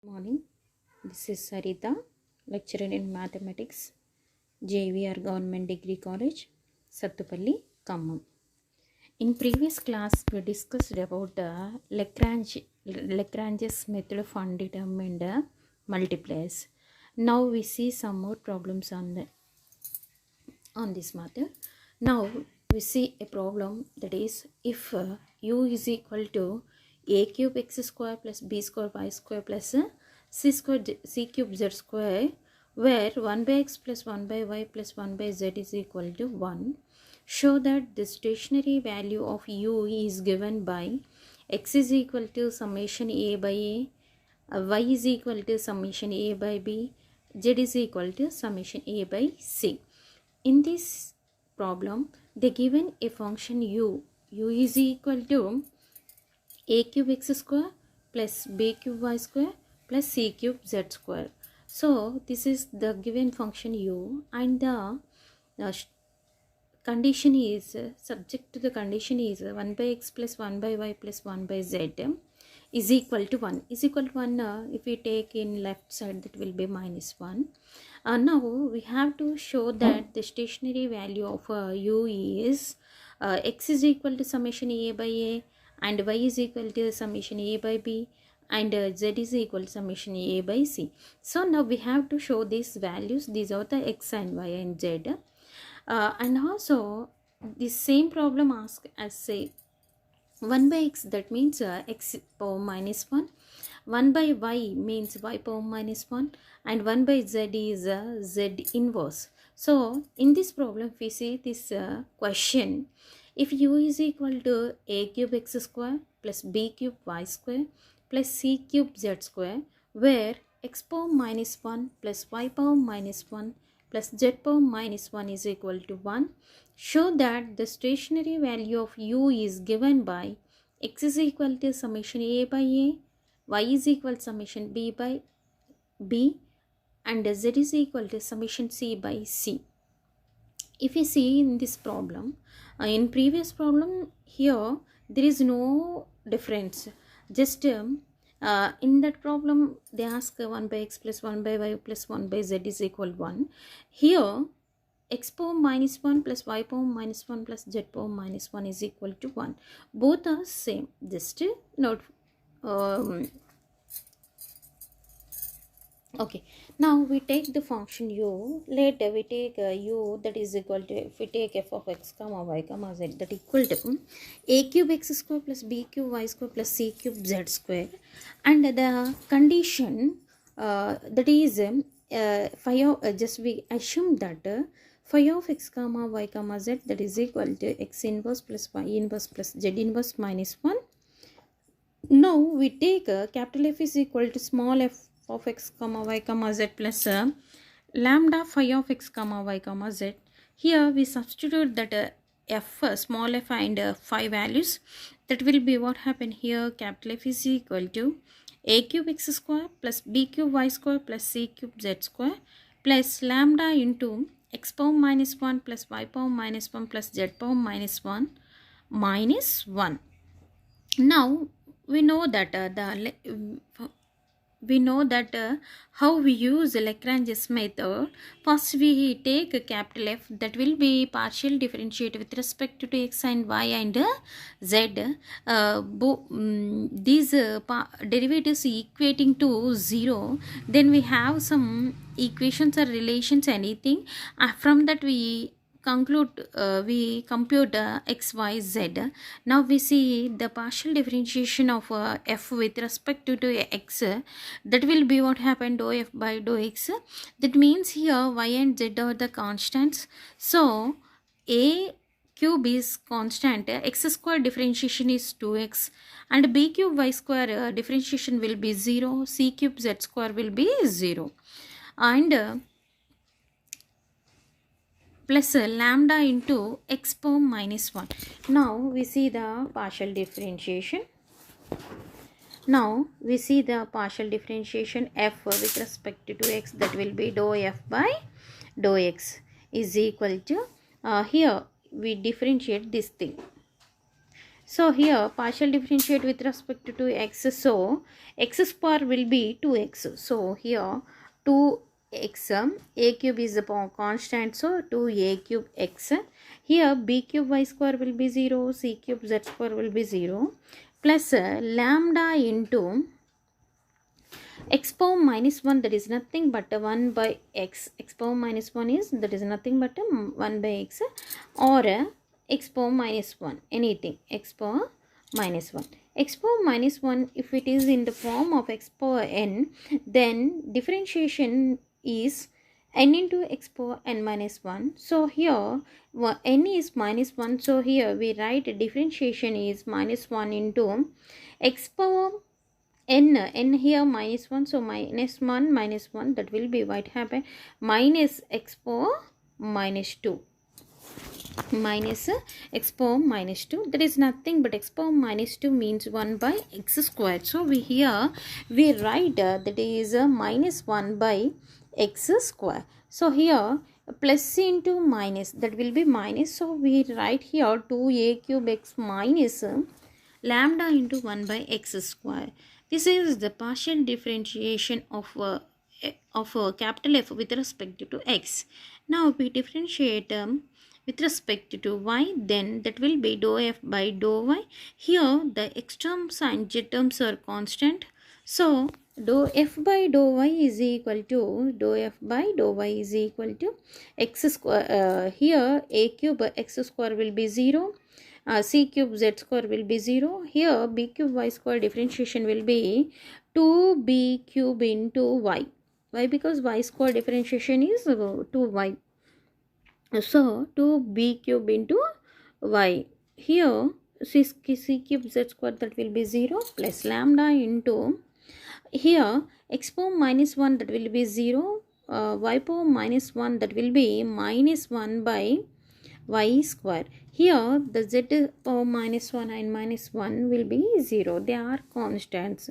Morning. This is Sarita, lecturer in mathematics, JVR Government Degree College, Sattupalli, Khammam. In previous class, we discussed about Lagrange's method of undetermined multipliers. Now we see some more problems on this matter. Now we see a problem, that is, if u is equal to a cube x square plus b square y square plus c square c cube z square, where 1 by x plus 1 by y plus 1 by z is equal to 1. Show that the stationary value of u is given by x is equal to summation a by a, y is equal to summation a by b, z is equal to summation a by c. In this problem, they given a function u is equal to a cube x square plus b cube y square plus c cube z square. So this is the given function u, and the condition is subject to the condition is 1 by x plus 1 by y plus 1 by z is equal to 1. Is equal to 1, if we take in left side, that will be minus 1. Now we have to show that the stationary value of u is x is equal to summation a by a, and y is equal to summation a by b, and z is equal to summation a by c. So now we have to show these values. These are the x and y and z. And also the same problem asks as, say, 1 by x, that means x power minus 1. 1 by y means y power minus 1, and 1 by z is z inverse. So in this problem, if we see this question, if u is equal to a cube x square plus b cube y square plus c cube z square, where x power minus 1 plus y power minus 1 plus z power minus 1 is equal to 1, show that the stationary value of u is given by x is equal to summation a by a, y is equal to summation b by b, and z is equal to summation c by c. If you see in this problem, in previous problem, here there is no difference. Just in that problem, they ask 1 by x plus 1 by y plus 1 by z is equal to 1. Here x power minus 1 plus y power minus 1 plus z power minus 1 is equal to 1. Both are same. Just note. Okay, now we take the function u. Later we take u, that is equal to, if we take f of x comma y comma z, that equal to a cube x square plus b cube y square plus c cube z square, and the condition that is phi of just we assume that phi of x comma y comma z, that is equal to x inverse plus y inverse plus z inverse minus 1. Now we take capital F is equal to small f of x comma y comma z plus lambda phi of x comma y comma z. Here we substitute that f small f and phi values. That will be what happen here. Capital F is equal to a cube x square plus b cube y square plus c cube z square plus lambda into x power minus 1 plus y power minus 1 plus z power minus 1 minus 1. Now we know that how we use Lagrange's method. First we take a capital F, that will be partial differentiate with respect to x and y and z. These derivatives equating to 0. Then we have some equations or relations, anything. From that we conclude, we compute x, y, z. Now we see the partial differentiation of f with respect to x. That will be what happened, dou f by dou x. That means here y and z are the constants. So a cube is constant, x square differentiation is 2x, and b cube y square differentiation will be 0, c cube z square will be 0, and plus lambda into x power minus 1. Now we see the partial differentiation. Now we see the partial differentiation f with respect to x, that will be dou f by dou x is equal to, here we differentiate this thing. So here partial differentiate with respect to x. So x square will be 2x. So here 2x, a cube is the constant, so 2a cube x. Here b cube y square will be 0, c cube z square will be 0, plus lambda into x power minus 1, that is nothing but 1 by x. X power minus 1 is, that is nothing but 1 by x, or x power minus 1, anything, x power minus 1. X power minus 1, if it is in the form of x power n, then differentiation is n into x power n minus 1. So here n is minus 1, so here we write differentiation is minus 1 into x power n here minus 1, so minus 1, that will be what happen, minus x power minus 2, minus x power minus 2, that is nothing but x power minus 2 means 1 by x squared. So we here we write that is minus 1 by x square. So here plus into minus, that will be minus, so we write here 2a cube x minus lambda into 1 by x square. This is the partial differentiation of capital F with respect to x. Now we differentiate with respect to y, then that will be dou f by dou y. Here the x terms and z terms are constant. So dou f by dou y is equal to x square. Here a cube x square will be 0. C cube z square will be 0. Here b cube y square differentiation will be 2b cube into y. Why? Because y square differentiation is 2y. So 2b cube into y. Here c cube z square, that will be 0, plus lambda into, here x power minus 1, that will be 0, y power minus 1, that will be minus 1 by y square. Here the z power minus 1 and minus 1 will be 0. They are constants.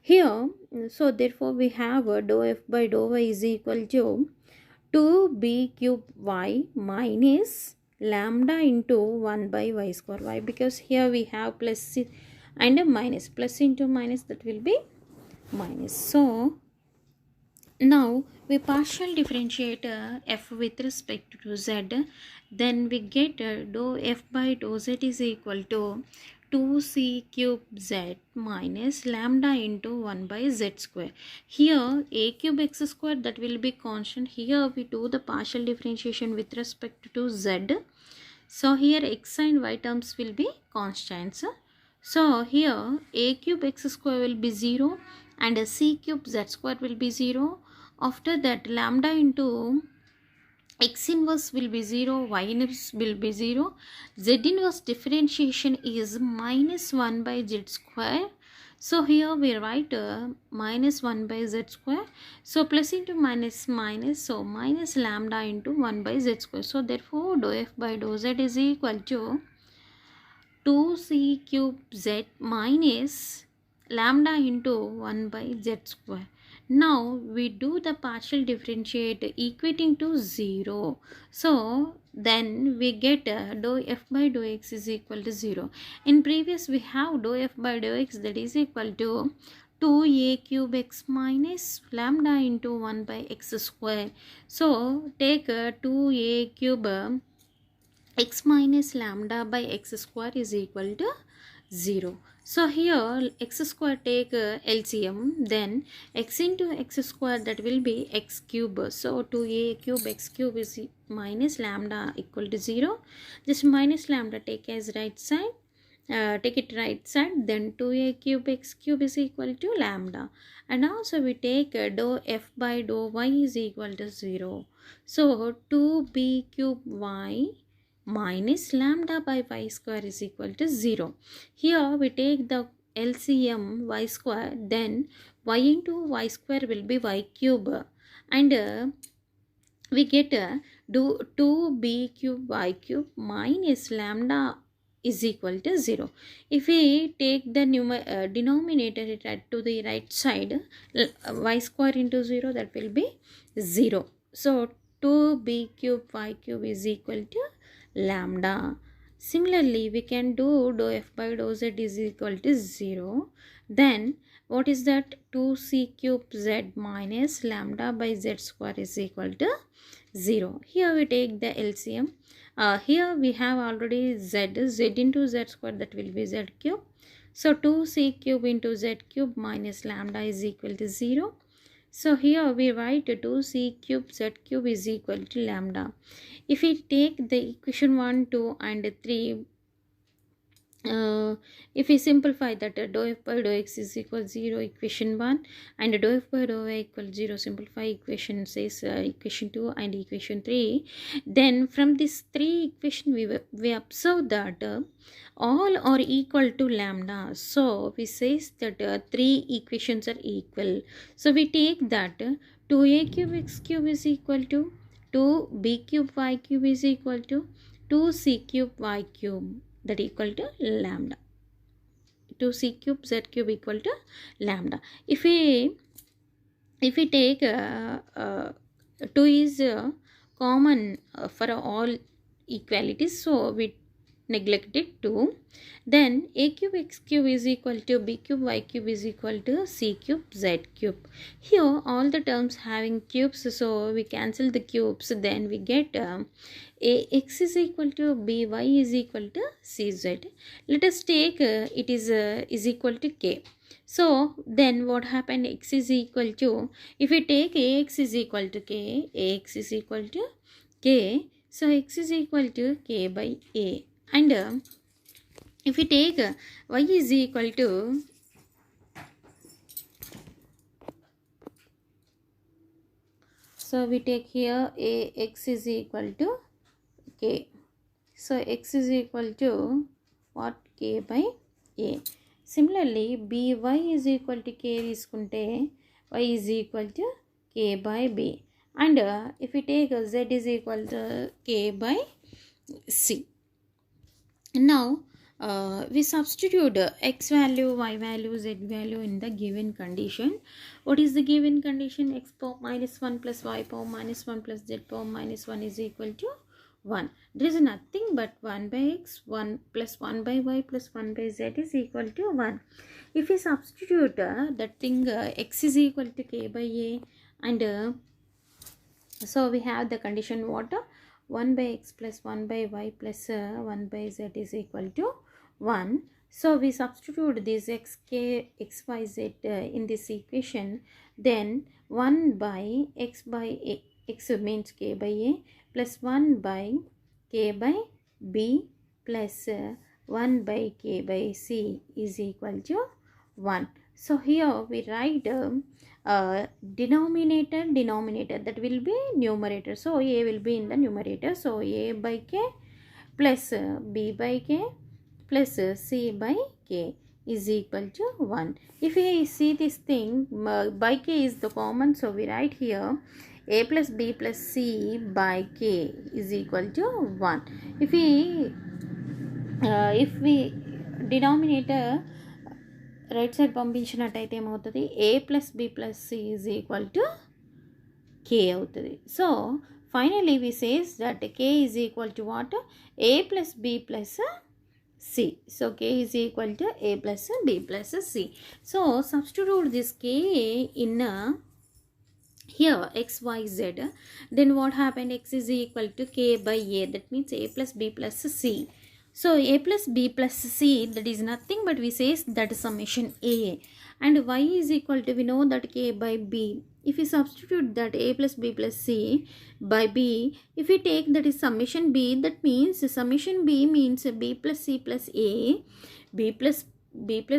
Here, so therefore we have dou f by dou y is equal to 2b cube y minus lambda into 1 by y square. Why? Because here we have plus and a minus. Plus into minus, that will be minus. So now we partial differentiate f with respect to z, then we get dou f by dou z is equal to 2c cube z minus lambda into 1 by z square. Here a cube x square, that will be constant. Here we do the partial differentiation with respect to z. So here x and y terms will be constants. So here a cube x square will be 0 and a c cube z square will be 0. After that lambda into x inverse will be 0, y inverse will be 0. Z inverse differentiation is minus 1 by z square. So here we write minus 1 by z square. So plus into minus minus, so minus lambda into 1 by z square. So therefore dou f by dou z is equal to 2c cube z minus lambda into 1 by z square. Now we do the partial differentiate equating to 0. So then we get dou f by dou x is equal to 0. In previous we have dou f by dou x, that is equal to 2a cube x minus lambda into 1 by x square. So take 2a cube x minus lambda by x square is equal to 0. So here x square take LCM, then x into x square, that will be x cube. So 2a cube x cube is minus lambda equal to 0. Just minus lambda take as right side. Take it right side, then 2a cube x cube is equal to lambda, and also we take dou f by dou y is equal to 0. So 2b cube y minus lambda by y square is equal to 0. Here we take the LCM y square, then y into y square will be y cube, and we get 2b cube y cube minus lambda is equal to 0. If we take the denominator to the right side, y square into 0, that will be 0. So 2b cube y cube is equal to lambda. Similarly, we can do dou f by dou z is equal to 0. Then what is that? 2c cube z minus lambda by z square is equal to 0. Here we take the LCM. Here we have already z into z square, that will be z cube. So 2c cube into z cube minus lambda is equal to 0. So here we write 2c cube z cube is equal to lambda. If we take the equation 1, 2 and 3, if we simplify that, dou f by dou x is equal 0, equation 1, and dou f by dou y equal 0, simplify equation says equation 2 and equation 3. Then from this 3 equation we observe that all are equal to lambda. So we says that 3 equations are equal. So we take that 2a cube x cube is equal to 2b cube y cube is equal to 2c cube y cube, that equal to lambda. 2c cube z cube equal to lambda. If we take 2 is common for all equalities, so we neglected 2. Then a cube x cube is equal to b cube y cube is equal to c cube z cube. Here all the terms having cubes, so we cancel the cubes. Then we get ax is equal to by is equal to cz. Let us take it is equal to k. So then what happened? X is equal to, if we take ax is equal to k, ax is equal to k, so x is equal to k by a. And if we take y is equal to, so we take here ax is equal to k. So x is equal to what? K by a. Similarly, by is equal to k iskunte, y is equal to k by b. And if we take z is equal to k by c. Now we substitute x value, y value, z value in the given condition. What is the given condition? X power minus 1 plus y power minus 1 plus z power minus 1 is equal to 1. There is nothing but 1 by x, 1 plus 1 by y plus 1 by z is equal to 1. If we substitute that thing, x is equal to k by a, and so we have the condition what? 1 by x plus 1 by y plus 1 by z is equal to 1. So we substitute this x, k, x, y, z in this equation. Then 1 by x by a, x means k by a, plus 1 by k by b plus 1 by k by c is equal to 1. So here we write denominator, that will be numerator. So a will be in the numerator. So a by k plus b by k plus c by k is equal to 1. If we see this thing, by k is the common, so we write here a plus b plus c by k is equal to 1. If we denominator right side పంపించినట్టయితే ఏమవుతుంది? a plus b plus c is equal to k అవుతుంది. So finally we says that k is equal to what? a plus b plus c. So k is equal to a plus b plus c. So substitute this k in here x, y, z. Then what happened? X is equal to k by a, that means a plus b plus c. So a plus b plus c, that is nothing but we says that is summation a, and y is equal to, we know that k by b. If we substitute that a plus b plus c by b, if we take that is summation b, that means summation b means b plus c plus a, b plus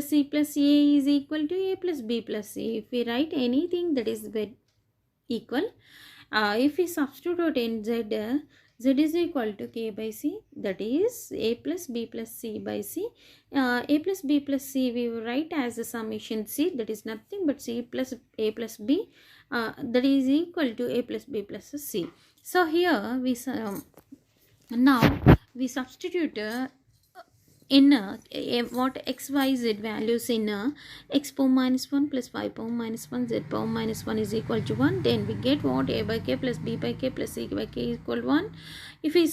c plus a is equal to a plus b plus c. If we write anything that is equal, if we substitute in z, z is equal to k by c, that is a plus b plus c by c. A plus b plus c we will write as a summation c, that is nothing but c plus a plus b, that is equal to a plus b plus c. So here we now we substitute in what x y z values in x power minus 1 plus y power minus 1 z power minus 1 is equal to 1, then we get what a by k plus b by k plus c by k is equal to 1. If we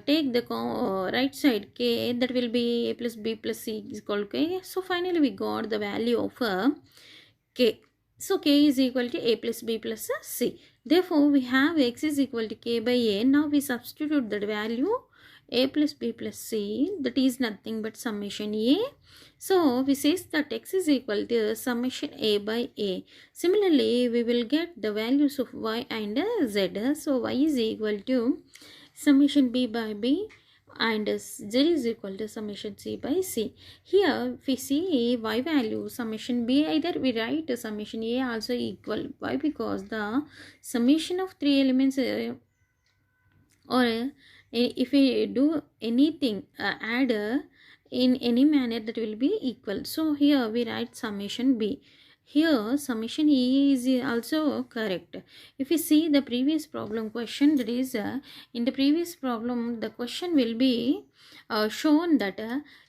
take the right side k, that will be a plus b plus c is equal to k. So finally we got the value of k. So k is equal to a plus b plus c. Therefore we have x is equal to k by a. Now we substitute that value a plus b plus c, that is nothing but summation a. So we says that x is equal to summation a by a. Similarly we will get the values of y and z. So y is equal to summation b by b and z is equal to summation c by c. Here if we see y value summation b, either we write summation a also equal. Why? Because the summation of three elements or if we do anything add in any manner, that will be equal. So here we write summation b. Here summation e is also correct. If we see the previous problem question, that is in the previous problem the question will be shown that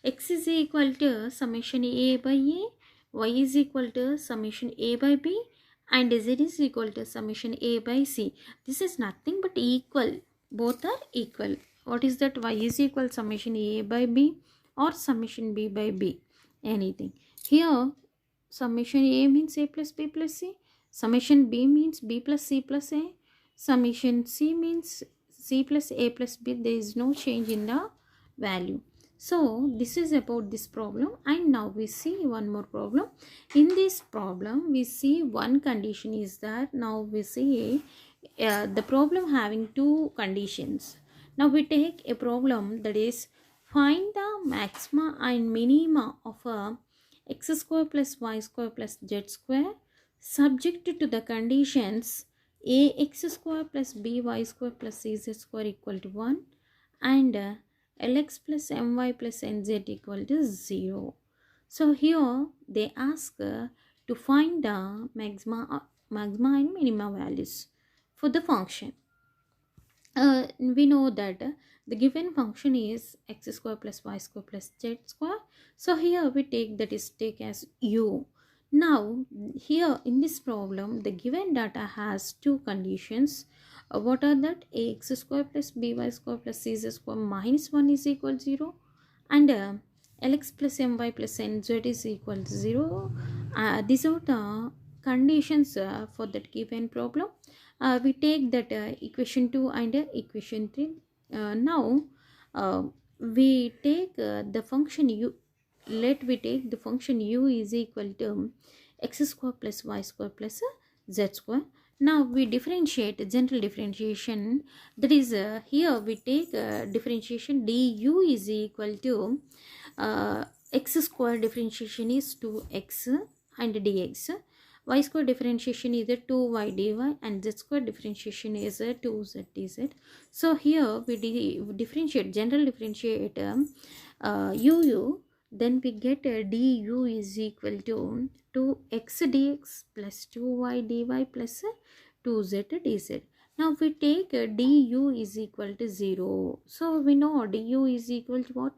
x is equal to summation a by a, y is equal to summation a by b, and z is equal to summation a by c. This is nothing but equal. Both are equal. What is that? Y is equal summation a by b or summation b by b, anything. Here summation a means a plus b plus c, summation b means b plus c plus a, summation c means c plus a plus b. There is no change in the value. So this is about this problem. And now we see one more problem. In this problem we see one condition is that, now we see the problem having two conditions. Now we take a problem that is find the maxima and minima of a x square plus y square plus z square subject to the conditions ax square plus by square plus cz square equal to 1 and lx plus my plus nz equal to 0. So here they ask to find the maxima and minima values for the function. We know that the given function is x square plus y square plus z square. So here we take that is take as u. Now here in this problem the given data has two conditions. What are that? Ax square plus by square plus cz square minus 1 is equal to 0 and lx plus my plus nz is equal to 0. These are the conditions for that given problem. We take that equation 2 and equation 3. Now we take the function u. Let we take the function u is equal to x square plus y square plus z square. Now we differentiate general differentiation, that is here we take differentiation du is equal to x square differentiation is 2x and dx, y square differentiation is 2y dy and z square differentiation is 2z dz. So here we differentiate, general differentiate uu, then we get du is equal to 2x dx plus 2y dy plus 2z dz. Now we take du is equal to 0. So we know du is equal to what?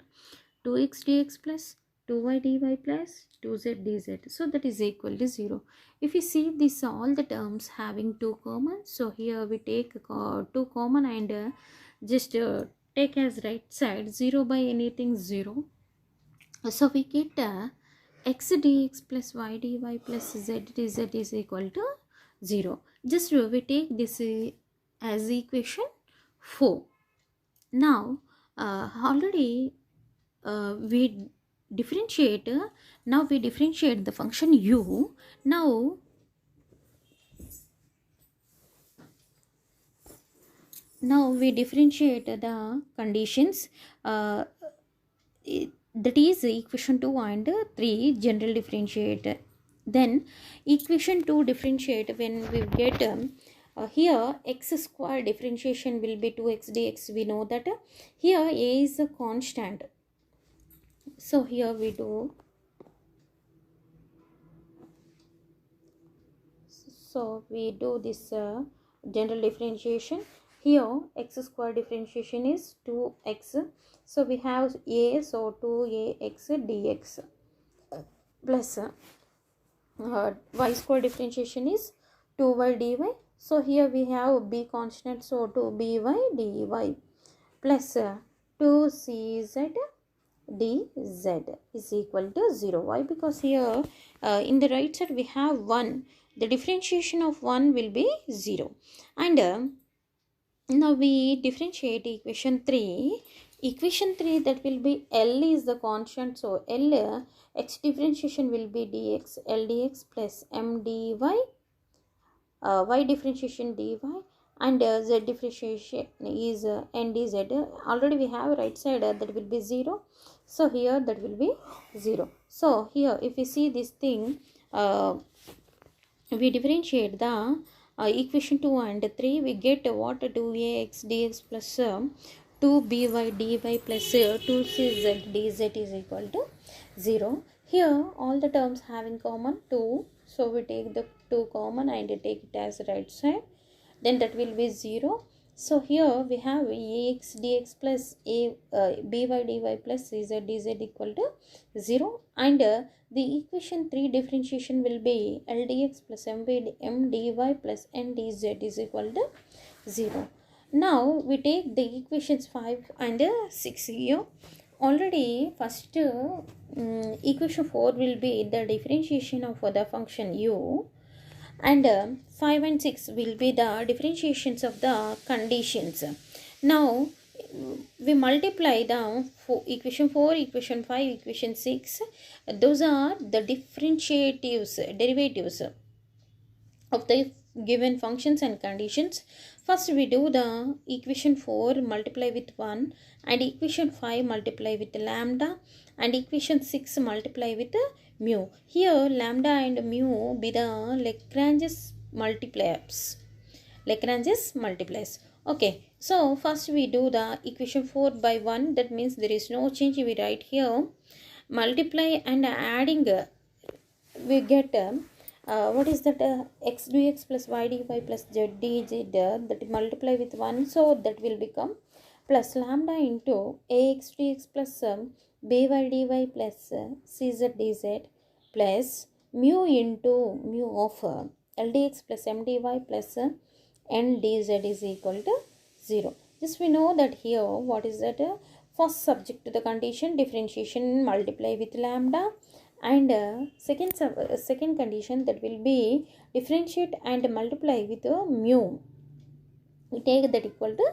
2x dx plus 2y dy plus 2z dz. So that is equal to 0. If you see this all the terms having 2 common, so here we take 2 common and just take as right side 0 by anything 0. So we get x dx plus y dy plus z dz is equal to 0. Just we take this as equation 4. Now already we differentiate. Now we differentiate the function u. Now we differentiate the conditions. That is equation 2 and 3 general differentiate. Then equation 2 differentiate when we get here x square differentiation will be 2x dx. We know that here a is a constant. So here we do. So we do this general differentiation. Here x square differentiation is 2x. So we have a, so 2ax dx plus y square differentiation is 2y dy. So here we have b constant, so 2by dy plus 2cz dz is equal to 0. Why? Because here in the right side we have 1. The differentiation of 1 will be 0. And now we differentiate equation 3. Equation 3, that will be L is the constant. So L, x differentiation will be dx, L dx plus m dy, y differentiation dy, and z differentiation is n dz. Already we have right side that will be 0. So here that will be 0. So here if we see this thing, we differentiate the equation 2 and 3, we get what? 2ax dx plus 2by dy plus 2cz dz is equal to 0. Here all the terms have in common 2. So we take the 2 common and take it as right side. Then that will be 0. So here we have ax dx plus by dy plus cz dz equal to 0. And the equation 3 differentiation will be L dx plus m dy plus n dz is equal to 0. Now we take the equations 5 and 6 here. Already first equation 4 will be the differentiation of the function u, and 5 and 6 will be the differentiations of the conditions. Now we multiply the equation 4, equation 5, equation 6. Those are the derivatives of the given functions and conditions. First we do the equation 4 multiply with 1, and equation 5 multiply with lambda, and equation 6 multiply with mu. Here lambda and mu be the Lagrange's multipliers. Okay, so first we do the equation 4 by 1, that means there is no change. We write here multiply and adding, we get what is that? X dx plus y dy plus z dz, that multiply with 1, so that will become plus lambda into ax dx plus by dy plus cz dz plus mu into mu of L dx plus m dy plus n dz is equal to 0. Just we know that here what is that? First subject to the condition differentiation multiply with lambda, and second condition that will be differentiate and multiply with mu. We take that equal to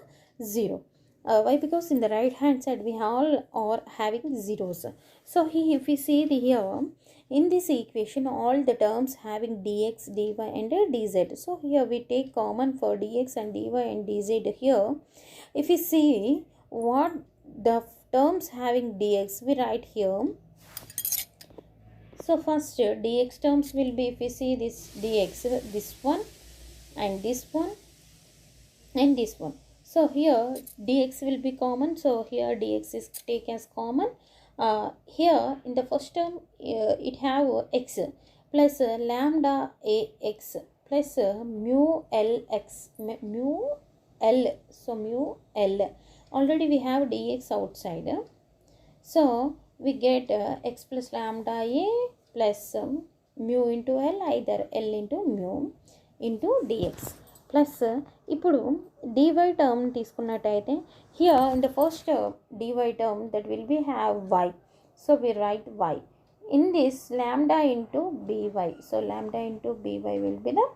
0. Why? Because in the right hand side we all are having zeros. So here if we see here in this equation all the terms having dx, dy and dz. So here we take common for dx and dy and dz here. If we see what the terms having dx, we write here. So first dx terms will be, if we see this dx, this one and this one and this one. So here dx will be common, so here dx is take as common. Here in the first term it have x plus lambda ax plus mu lx, mu l, so mu l. Already we have dx outside, so we get x plus lambda a plus mu into l, either l into mu into dx plus ఇప్పుడు dy term తీసుకున్నట్టయితే here in the first dy term that will be have y, so we write y in this lambda into by, so lambda into by will be the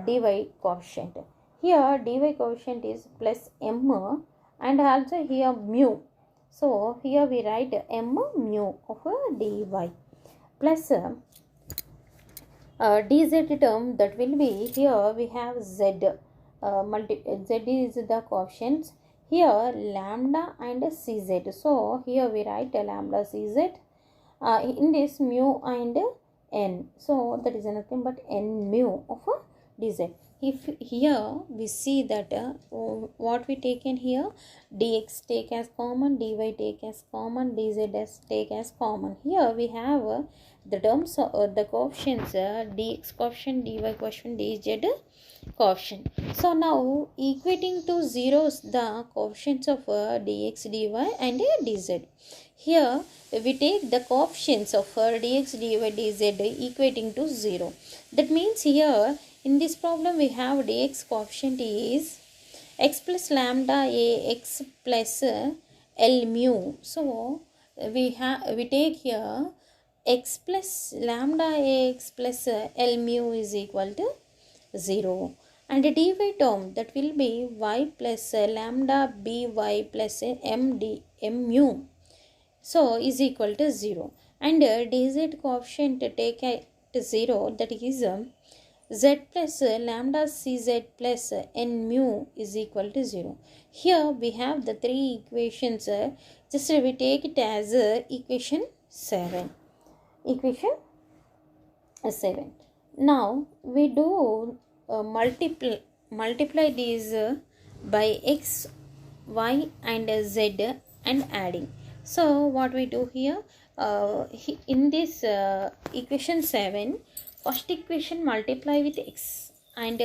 dy coefficient. Here dy coefficient is plus m, and also here mu, so here we write m mu of dy plus dz term that will be, here we have z, z is the coefficients, here lambda and cz, so here we write lambda cz in this mu and n, so that is nothing but n mu of dz. If here we see that what we take in here, dx take as common, dy take as common, dz take as common. Here we have the terms, the coefficients, dx coefficient, dy coefficient, dz coefficient. So now equating to zeros the coefficients of dx dy and dz. Here we take the coefficients of dx dy dz equating to 0. That means here in this problem we have dx coefficient is x plus lambda a x plus l mu. So we take here x plus lambda a x plus l mu is equal to 0, and a dy term that will be y plus lambda by plus m mu, so is equal to 0, and dz coefficient take at 0, that is z plus lambda cz plus n mu is equal to 0. Here we have the three equations, just we take it as equation 7. Equation 7. Now we do multiply these by x, y and z and adding. So what we do here, in this equation 7, first equation multiply with x, and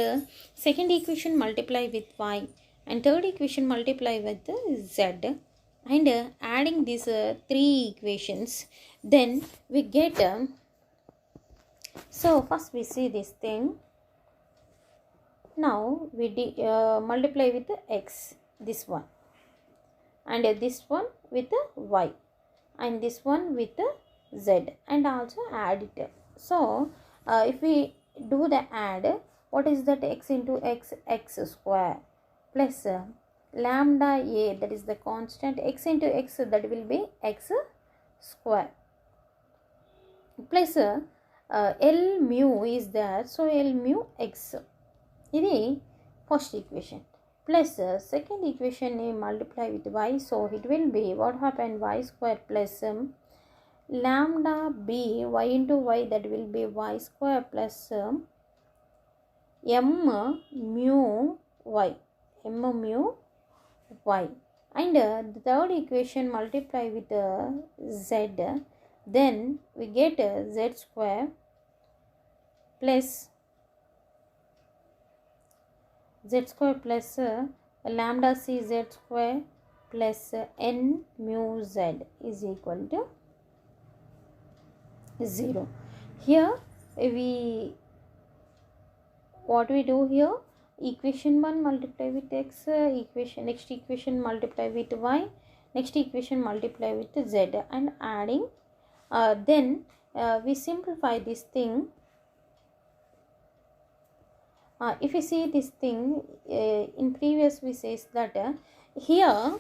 second equation multiply with y, and third equation multiply with z, and adding these three equations, then we get so first we see this thing. Now we multiply with x, this one, and this one with y, and this one with z, and also add it. So if we do the add, what is that? X into x, x square, plus lambda a, that is the constant, x into x, that will be x square, plus l mu is there, so l mu x. ఇది first equation, plus second equation multiply with y, so it will be what happened, y square plus lambda b y into y, that will be y square plus m mu y, and the third equation multiply with z, then we get z square plus lambda c z square plus n mu z is equal to 0. Here what we do here, equation 1 multiply with x, next equation multiply with y, next equation multiply with z, and adding, then we simplify this thing. If you see this thing, in previous we says that here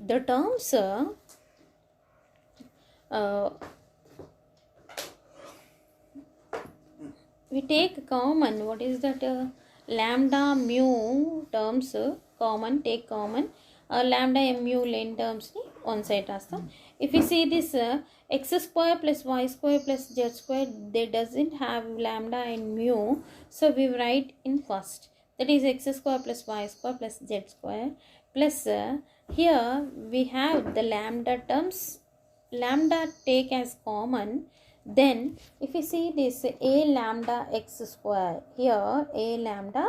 the terms we take common, what is that, lambda mu terms common, take common, lambda mu lane terms ni one side rastam. If you see this x square plus y square plus z square, they doesn't have lambda and mu, so we write in first, that is x square plus y square plus z square, plus here we have the lambda terms, lambda take as common. Then if you see this a lambda x square, here a lambda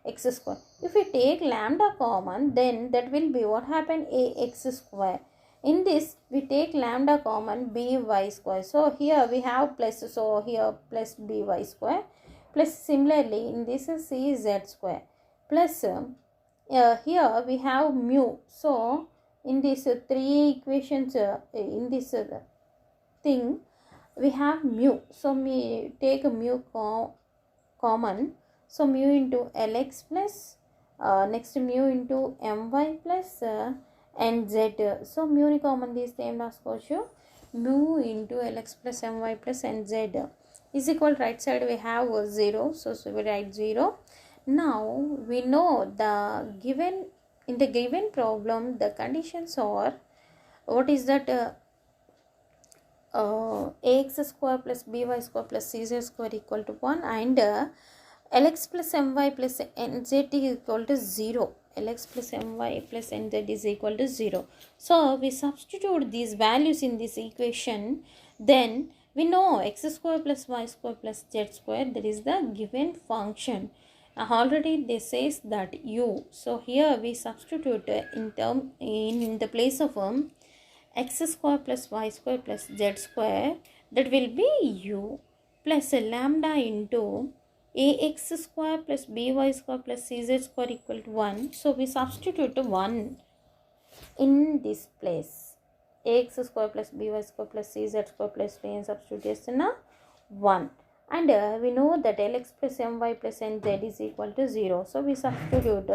x square, if we take lambda common, then that will be what happened, a x square. In this we take lambda common, by square, so here we have plus, so here plus by square, plus similarly in this is c z square, plus here we have mu, so in these three equations, in this thing we have mu, so we take mu common, so mu into lx plus next mu into my plus nz, so mu ni common తీస్తే ఏం రాసుకోవచ్చు, mu into lx plus my plus nz is equal, right side we have 0, so we write 0. Now we know the given, in the given problem the conditions are, what is that, ax square plus by square plus cz square equal to 1, and lx plus my plus nz is equal to 0. lx plus my plus nz is equal to 0. So we substitute these values in this equation, then we know x square plus y square plus z square, that is the given function. already they says that u. So here we substitute in the place of x square plus y square plus z square, that will be u, plus lambda into ax square plus by square plus cz square equal to 1. So we substitute 1 in this place. Ax square plus by square plus cz square plus and substitution 1. And we know that lx plus my plus nz is equal to 0. So we substitute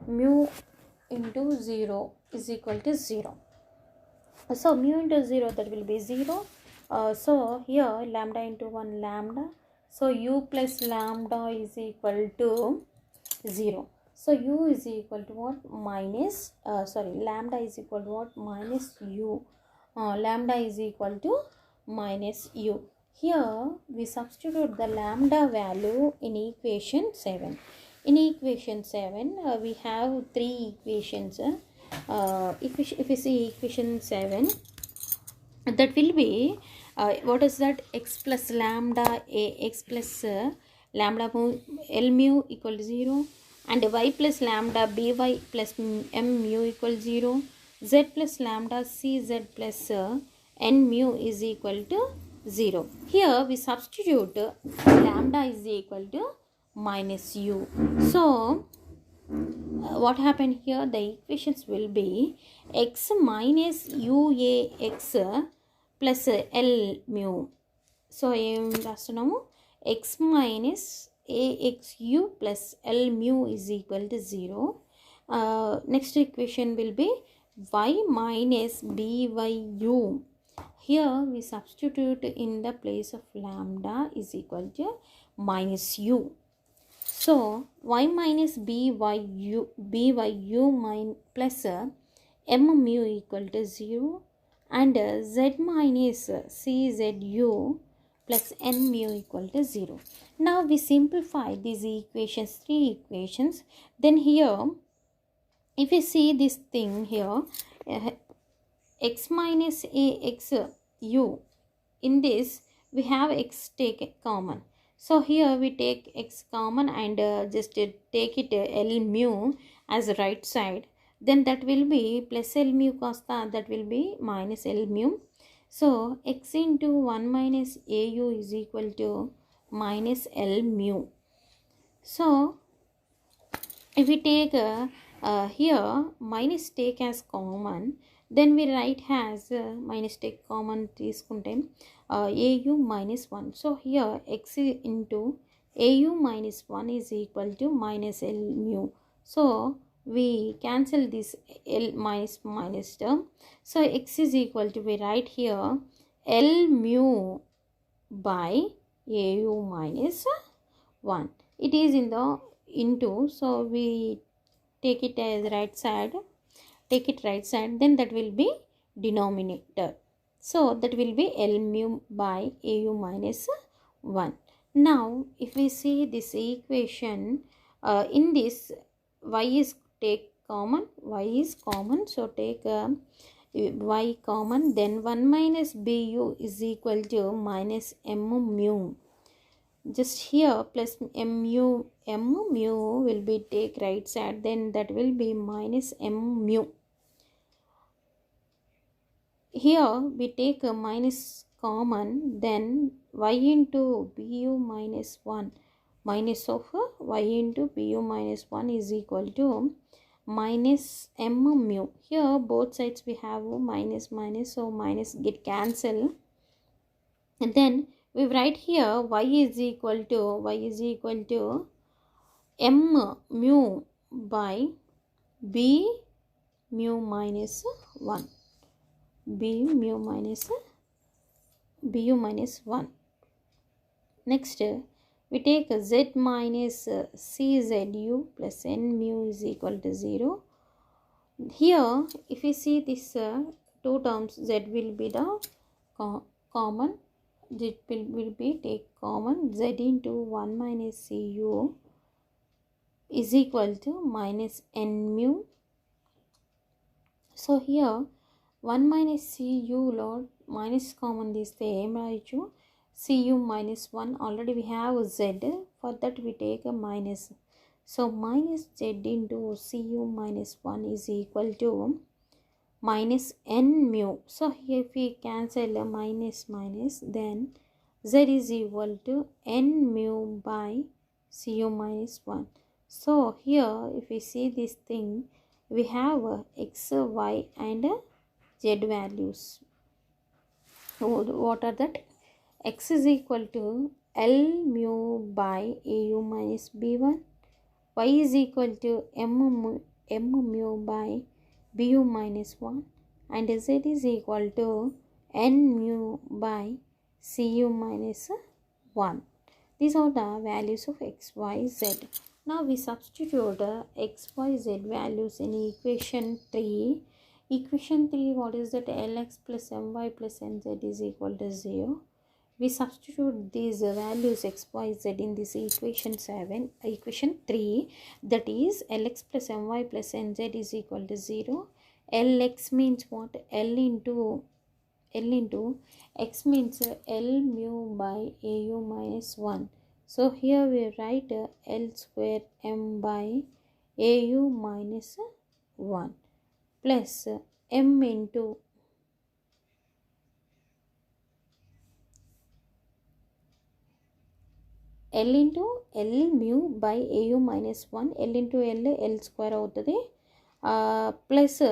mu into 0 is equal to 0. So mu into 0, that will be 0. So here lambda into 1 lambda. So u plus lambda is equal to 0. So u is equal to what? Minus, lambda is equal to what? Minus u. Lambda is equal to minus u. Here we substitute the lambda value in equation 7. In equation 7, we have 3 equations. If we see equation 7, that will be what is that? X plus lambda ax plus lambda mu l mu equal to 0, and y plus lambda by plus m mu equal to 0, z plus lambda cz plus n mu is equal to 0. Here we substitute lambda is equal to minus u. So what happened here? The equations will be x minus uax plus l mu. So x minus axu plus l mu is equal to 0. Next equation will be y minus byu. Here we substitute in the place of lambda is equal to minus u. So y minus byu plus m mu equal to 0, and z minus czu plus n mu equal to 0. Now we simplify these equations, 3 equations. Then here, if you see this thing here, x minus axu, in this we have x take common. So here we take x common and just take it l mu as right side. Then that will be plus l mu cos that will be minus l mu. So x into 1 minus au is equal to minus l mu. So if we take here minus take as common, then we write as minus take common తీసుకుంటే au minus 1. So here x into au minus 1 is equal to minus l mu. So we cancel this l minus term. So x is equal to, we write here l mu by au minus 1. It is in the into, so we take it as right side. Take it right side, then that will be denominator. So that will be L mu by au minus 1. Now if we see this equation, in this y is take common, y is common, so take y common, then 1 minus bu is equal to minus m mu. Just here plus m mu will be take right side, then that will be minus m mu. Here we take a minus common, then y into bu minus 1, minus of y into bu minus 1 is equal to minus m mu. Here both sides we have minus, so minus get cancelled, and then we write here y is equal to m mu by b mu minus 1. Bu minus 1. Next we take z minus czu plus n mu is equal to 0. Here if we see this two terms, z will be the common, z will be take common, z into 1 minus cu is equal to minus n mu. So here 1 minus cu Lord minus common this the cu minus 1, already we have z, For that we take a minus. So minus z into cu minus 1 is equal to minus n mu. So here if we cancel a minus minus, then z is equal to n mu by cu minus 1. So here if we see this thing, we have x, y and z values. What are that? X is equal to L mu by AU minus B1. Y is equal to M mu by BU minus 1. And Z is equal to N mu by CU minus 1. These are the values of x, y, z. Now we substitute x, y, z values in equation 3. Equation 3, what is that? Lx plus my plus nz is equal to 0. We substitute these values x, y, z in this equation 3, that is Lx plus my plus nz is equal to 0. Lx means what? L into x means L mu by AU minus 1. So here we write L square m by AU minus 1 plus m into L into L mu by AU minus 1. L into L square avutadi. Plus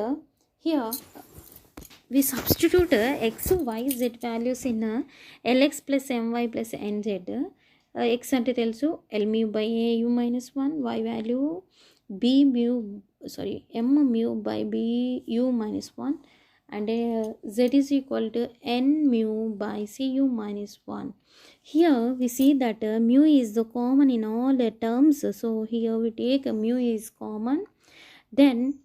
here we substitute x, y, z values in Lx plus my plus nz. X ante telusu L mu by AU minus 1, y value m mu by BU minus 1, and z is equal to n mu by cu minus 1. Here we see that mu is the common in all the terms, so here we take mu is common, then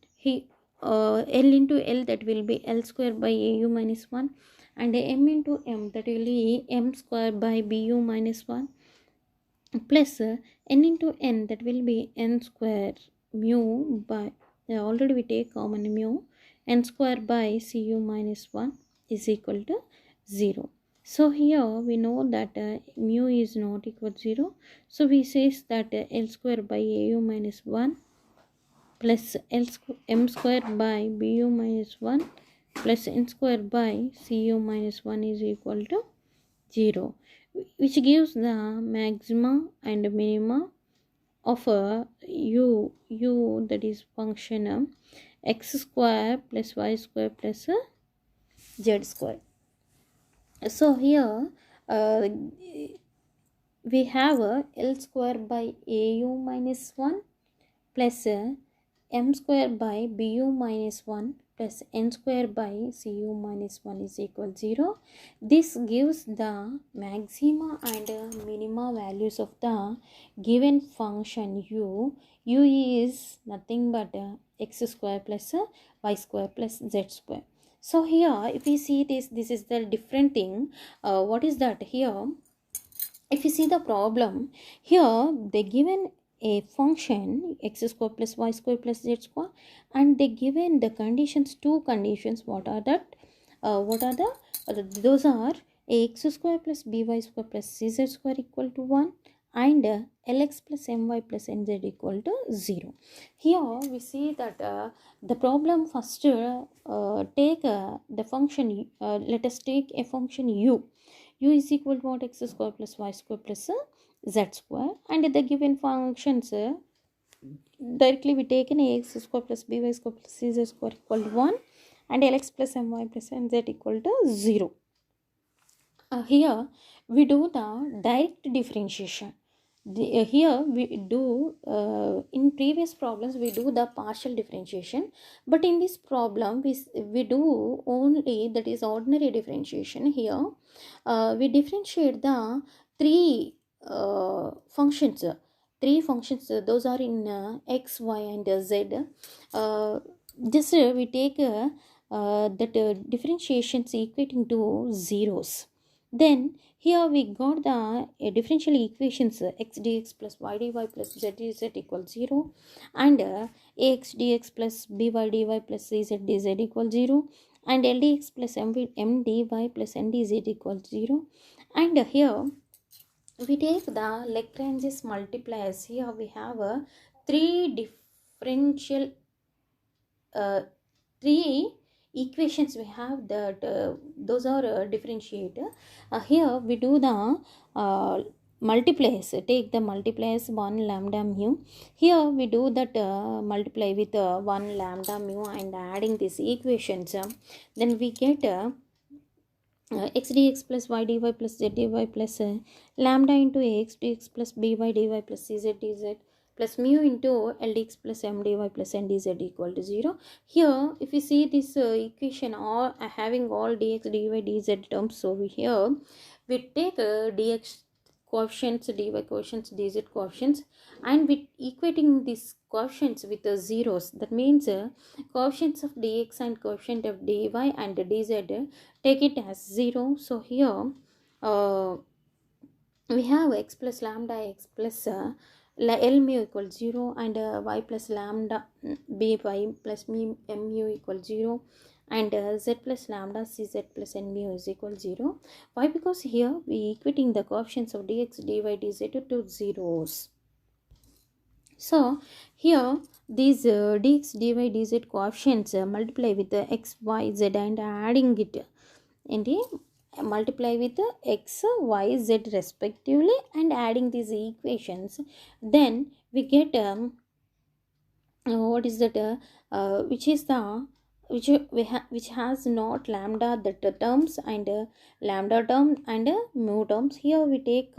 L into L, that will be L square by AU minus 1, and m into m, that will be m square by BU minus 1, plus n into n, that will be n square mu by already we take common mu, n square by cu minus 1 is equal to 0. So here we know that mu is not equal to 0, so we says that L square by AU minus 1 plus m square by BU minus 1 plus n square by cu minus 1 is equal to 0, which gives the maxima and minima of u, that is function x square plus y square plus z square. So here we have L square by AU minus 1 plus m square by BU minus 1 plus n square by cu minus 1 is equal to 0. This gives the maxima and minima values of the given function u. U is nothing but x square plus y square plus z square. So here if we see this is the different thing. What is that? Here if you see the problem, here they given a function x square plus y square plus z square, and they given the conditions, two conditions. What are that? Those are ax square plus by square plus cz square equal to 1, and lx plus my plus nz equal to 0. Here we see that the problem first take the function, let us take a function u is equal to what? X square plus y square plus z square, and the given functions directly we take an ax square plus by square plus cz square equal to 1, and lx plus my plus nz equal to 0. Here we do the direct differentiation. Here we do in previous problems we do the partial differentiation, but in this problem we do only, that is ordinary differentiation. Here we differentiate the three functions. Those are in x, y and z. Just we take that differentiations equating to zeros. Then here we got the differential equations x dx plus y dy plus z dz equals 0, and ax dx plus by dy plus z dz equals 0, and ldx plus m dy plus ndz equals 0. And here we take the Lagrange's multipliers. Here we have three differential three equations we have that those are differentiator. Here we do the multipliers. Take the multipliers 1 lambda mu. Here we do that multiply with 1 lambda mu and adding these equations. Then we get x dx plus y dy plus z dy plus lambda into ax dx plus by dy plus cz dz plus mu into ldx plus m dy plus n dz equal to 0. Here if you see this equation all having all dx dy dz terms, so here we take dx coefficients, dy coefficients, dz coefficients, and with equating these coefficients with the zeros. That means coefficients of dx and coefficient of dy and dz take it as 0. So here we have x plus lambda x plus L mu equals 0 and y plus lambda by plus mu equals 0 and z plus lambda cz plus n mu is equal 0. Why? Because here we equating the coefficients of dx dy dz to zeros. So here these dx dy dz coefficients multiply with the x y z and adding it in the multiply with the x y z respectively and adding these equations, then we get what is that which is the which has not lambda the terms and lambda term and mu terms. Here we take